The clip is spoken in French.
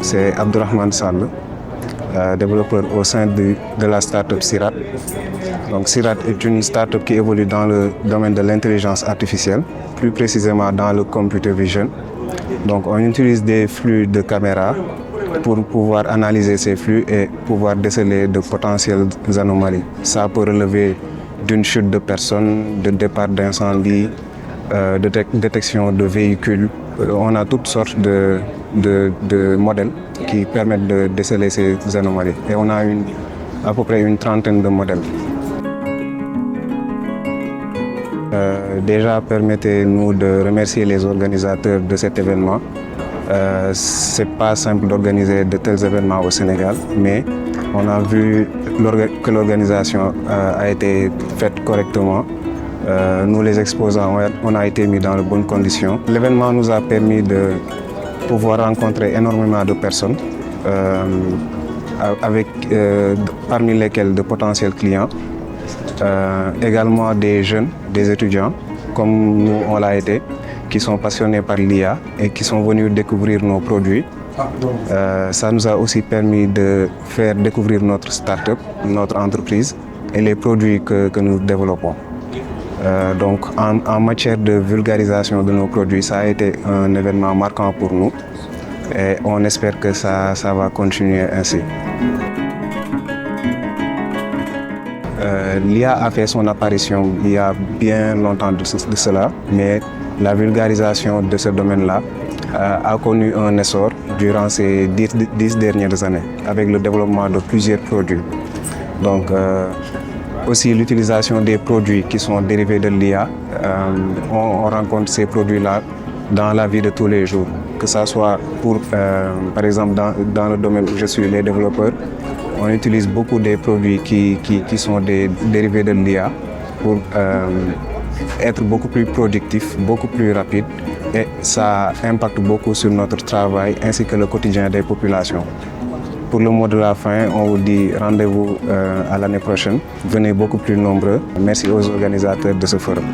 c'est Abdourahmane Sall, développeur au sein de la startup Sirat. Donc Sirat est une startup qui évolue dans le domaine de l'intelligence artificielle, plus précisément dans le computer vision. Donc on utilise des flux de caméras pour pouvoir analyser ces flux et pouvoir déceler de potentielles anomalies. Ça peut relever d'une chute de personnes, de départ d'incendie, de détection de véhicules. On a toutes sortes de modèles qui permettent de déceler ces anomalies. Et on a à peu près une trentaine de modèles. Déjà, permettez-nous de remercier les organisateurs de cet événement. C'est pas simple d'organiser de tels événements au Sénégal, mais on a vu que l'organisation a été faite correctement. Nous, les exposants, on a été mis dans de bonnes conditions. L'événement nous a permis de pouvoir rencontrer énormément de personnes, parmi lesquelles de potentiels clients, également des jeunes, des étudiants, comme nous on l'a été, qui sont passionnés par l'IA et qui sont venus découvrir nos produits. Ça nous a aussi permis de faire découvrir notre start-up, notre entreprise et les produits que nous développons. Donc en matière de vulgarisation de nos produits, ça a été un événement marquant pour nous et on espère que ça va continuer ainsi. L'IA a fait son apparition il y a bien longtemps de cela, mais la vulgarisation de ce domaine-là a connu un essor durant ces 10 dernières années avec le développement de plusieurs produits. Donc, aussi l'utilisation des produits qui sont dérivés de l'IA, on rencontre ces produits-là dans la vie de tous les jours, que ce soit par exemple dans le domaine où je suis, les développeurs, on utilise beaucoup des produits qui sont des dérivés de l'IA pour être beaucoup plus productif, beaucoup plus rapide et ça impacte beaucoup sur notre travail ainsi que le quotidien des populations. Pour le mot de la fin, on vous dit rendez-vous à l'année prochaine. Venez beaucoup plus nombreux. Merci aux organisateurs de ce forum.